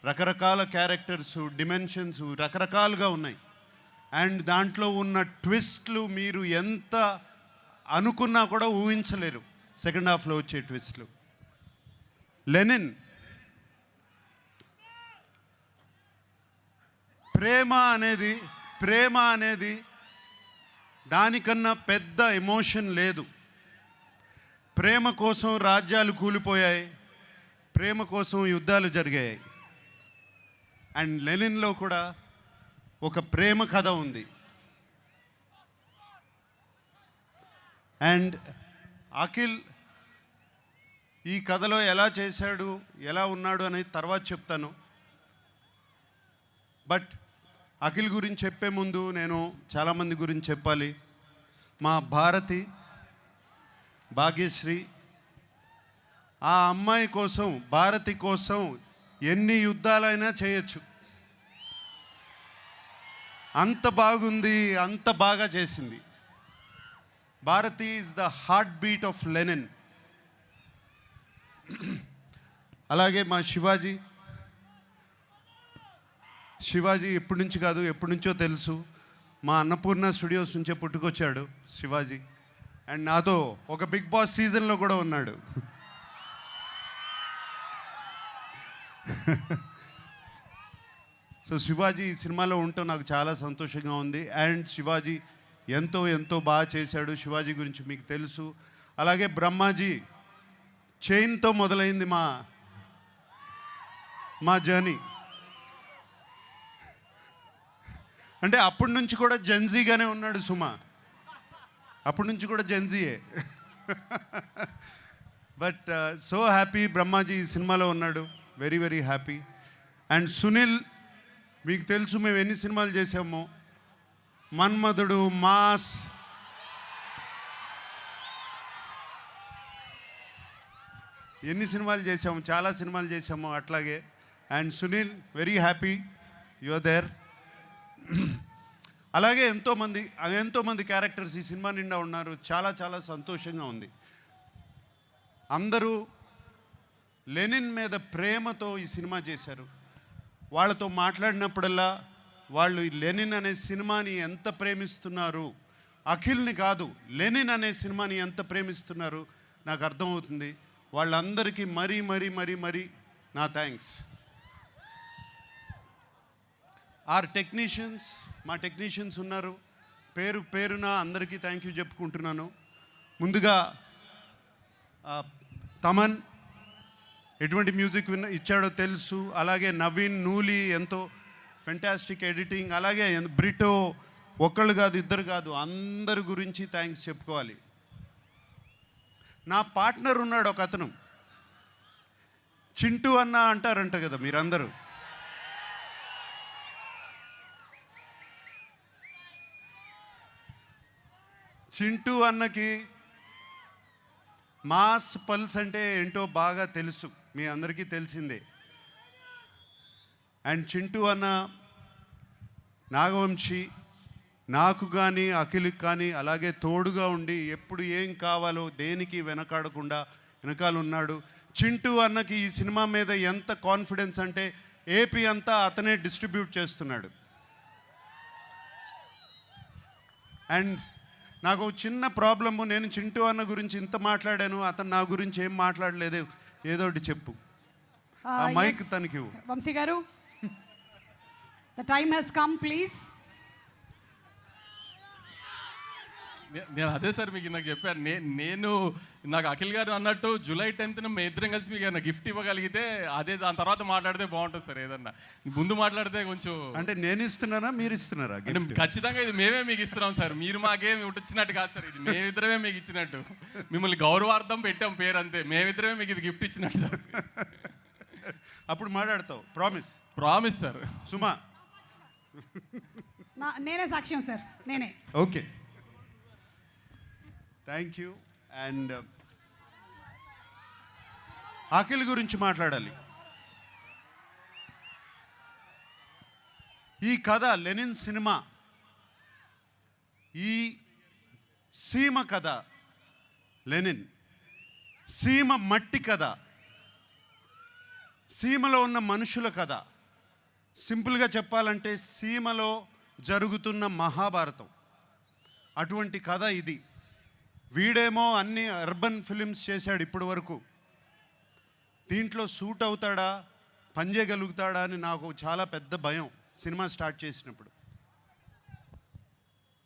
రకరకాల characters, dimensions రకరకాలుగా ఉన్నాయి. అండ్ దాంట్లో ఉన్న ట్విస్ట్లు మీరు ఎంత అనుకున్నా కూడా ఊహించలేరు. సెకండ్ హాఫ్లో వచ్చే ట్విస్ట్లు. లెనిన్ ప్రేమ అనేది దానికన్నా పెద్ద ఎమోషన్ లేదు. ప్రేమ కోసం రాజ్యాలు కూలిపోయాయి, ప్రేమ కోసం యుద్ధాలు జరిగాయి. అండ్ లెనిన్లో కూడా ఒక ప్రేమ కథ ఉంది. అండ్ అఖిల్ ఈ కథలో ఎలా చేశాడు, ఎలా ఉన్నాడు అనేది తర్వాత చెప్తాను. బట్ అఖిల్ గురించి చెప్పే ముందు నేను చాలామంది గురించి చెప్పాలి. మా భాగ్యశ్రీ, ఆ అమ్మాయి కోసం, భారతి కోసం ఎన్ని యుద్ధాలైనా చేయొచ్చు. అంత బాగుంది, అంత బాగా చేసింది. Bharathi is the heart beat of Lenin. అలాగే మా శివాజీ ఎప్పటి నుంచి కాదు, ఎప్పటి నుంచో తెలుసు. మా అన్నపూర్ణ స్టూడియోస్ నుంచే పుట్టుకొచ్చాడు శివాజీ. అండ్ నాతో ఒక బిగ్ బాస్ సీజన్లో కూడా ఉన్నాడు. సో శివాజీ ఈ సినిమాలో ఉంటూ నాకు చాలా సంతోషంగా ఉంది. అండ్ శివాజీ ఎంతో ఎంతో బాగా చేశాడు. శివాజీ గురించి మీకు తెలుసు. అలాగే బ్రహ్మాజీ చైన్తో మొదలైంది మా జర్నీ. అంటే అప్పటి నుంచి కూడా జెన్జీగానే ఉన్నాడు సుమా, అప్పటి నుంచి కూడా జెన్జీయే. బట్ సో హ్యాపీ బ్రహ్మాజీ ఈ సినిమాలో ఉన్నాడు. Very very happy. And Sunil, మీకు తెలుసు మేము ఎన్ని సినిమాలు చేసామో. మన్మధుడు, మాస్, ఎన్ని సినిమాలు చేసాము, చాలా సినిమాలు చేసాము అట్లాగే. And Sunil, very happy you are there. అలాగే ఎంతోమంది క్యారెక్టర్స్ ఈ సినిమా నిండా ఉన్నారు. చాలా చాలా సంతోషంగా ఉంది. అందరూ లెనిన్ మీద ప్రేమతో ఈ సినిమా చేశారు. వాళ్ళతో మాట్లాడినప్పుడల్లా వాళ్ళు ఈ లెనిన్ అనే సినిమాని ఎంత ప్రేమిస్తున్నారు, అఖిల్ని కాదు లెనిన్ అనే సినిమాని ఎంత ప్రేమిస్తున్నారు నాకు అర్థమవుతుంది. వాళ్ళందరికీ మరీ మరీ మరీ మరీ నా థ్యాంక్స్. మా టెక్నీషియన్స్ ఉన్నారు. పేరున అందరికీ థ్యాంక్ యూ చెప్పుకుంటున్నాను. ముందుగా తమన్ ఎటువంటి మ్యూజిక్ ఇచ్చాడో తెలుసు. అలాగే నవీన్, నూలి ఎంతో ఫెంటాస్టిక్ ఎడిటింగ్. అలాగే బ్రిటో, ఒక్కళ్ళు కాదు, ఇద్దరు కాదు, అందరి గురించి థ్యాంక్స్ చెప్పుకోవాలి. నా పార్ట్నర్ ఉన్నాడు ఒక అతను, చింటూ అన్న అంటారంట కదా మీరందరూ. చింటూ అన్నకి మాస్ పల్స్ అంటే ఏంటో బాగా తెలుసు, మీ అందరికీ తెలిసిందే. అండ్ చింటూ అన్న, నాగవంశీ, నాకు కానీ అఖిల్కి కానీ అలాగే తోడుగా ఉండి ఎప్పుడు ఏం కావాలో దేనికి వెనకాల ఉన్నాడు. చింటూ అన్నకి ఈ సినిమా మీద ఎంత కాన్ఫిడెన్స్ అంటే ఏపీ అంతా అతనే డిస్ట్రిబ్యూట్ చేస్తున్నాడు. అండ్ నాకు చిన్న ప్రాబ్లము, నేను చింటూ అన్న గురించి ఇంత మాట్లాడాను, అతను నా గురించి ఏం మాట్లాడలేదు. ఏదో ఒకటి చెప్పు. ఆ మైక్ తనకి. వంశీ గారు, the time has come, please. నేను అదే సార్ మీకు నాకు చెప్పాను. నేను నాకు అఖిల్ గారు అన్నట్టు జూలై 10th మేము ఇద్దరం కలిసి మీకు ఏదైనా గిఫ్ట్ ఇవ్వగలిగితే అదే, దాని తర్వాత మాట్లాడితే బాగుంటుంది సార్. ఏదన్నా ముందు మాట్లాడితే కొంచెం. అంటే నేను ఇస్తున్నానా, మీరు ఇస్తున్నారా? ఖచ్చితంగా ఇది మేమే మీకు ఇస్తున్నాం సార్. మీరు మాకేమి ఇచ్చినట్టు కాదు సార్. ఇది మేమిద్దరమే మీకు ఇచ్చినట్టు. మిమ్మల్ని గౌరవార్థం పెట్టాం పేరు, అంతే. మేమిద్దరమే మీకు ఇది గిఫ్ట్ ఇచ్చినట్టు సార్. అప్పుడు మాట్లాడతావు. Promise sir. సుమా, నేనే సాక్ష్యం సార్, నేనే. Okay, thank you. And Akhil గురించి మాట్లాడాలి. ఈ కథ లెనిన్ సినిమా, ఈ సీమ కథ లెనిన్, సీమ మట్టి కథ, సీమలో ఉన్న మనుషుల కథ. సింపుల్గా చెప్పాలంటే సీమలో జరుగుతున్న మహాభారతం అటువంటి కథ ఇది. వీడేమో అన్ని అర్బన్ ఫిలిమ్స్ చేశాడు ఇప్పటి వరకు. దీంట్లో సూట్ అవుతాడా, పనిచేయగలుగుతాడా అని నాకు చాలా పెద్ద భయం సినిమా స్టార్ట్ చేసినప్పుడు.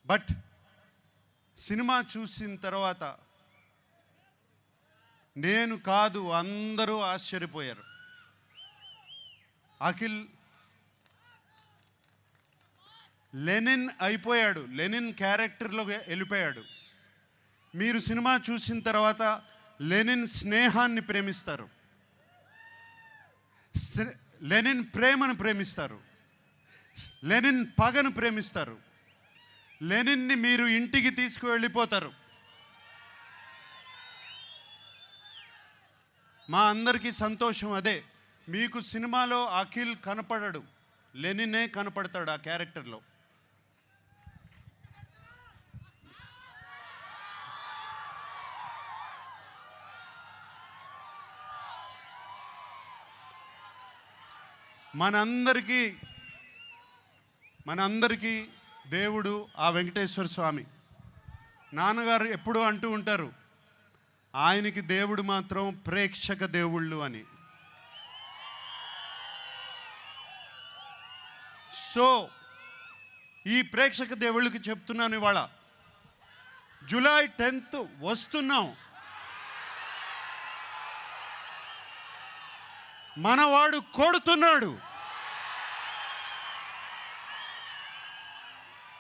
బట్ సినిమా చూసిన తర్వాత నేను కాదు అందరూ ఆశ్చర్యపోయారు. అఖిల్ లెనిన్ అయిపోయాడు, లెనిన్ క్యారెక్టర్లో వెళ్ళిపోయాడు. మీరు సినిమా చూసిన తర్వాత లెనిన్ స్నేహాన్ని ప్రేమిస్తారు, లెనిన్ ప్రేమను ప్రేమిస్తారు, లెనిన్ పగను ప్రేమిస్తారు, లెనిన్ని మీరు ఇంటికి తీసుకువెళ్ళిపోతారు. మా అందరికీ సంతోషం అదే. మీకు సినిమాలో అఖిల్ కనపడడు, లెనినే కనపడతాడు ఆ క్యారెక్టర్లో. మనందరికీ దేవుడు ఆ వెంకటేశ్వర స్వామి. నాన్నగారు ఎప్పుడూ అంటూ ఉంటారు, ఆయనకి దేవుడు మాత్రం ప్రేక్షక దేవుళ్ళు అని. సో ఈ ప్రేక్షక దేవుళ్ళకి చెప్తున్నాను, ఇవాళ జూలై 10th వస్తున్నాం. మనవాడు కొడుతున్నాడు.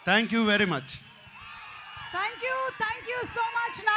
Thank you very much. Thank you so much.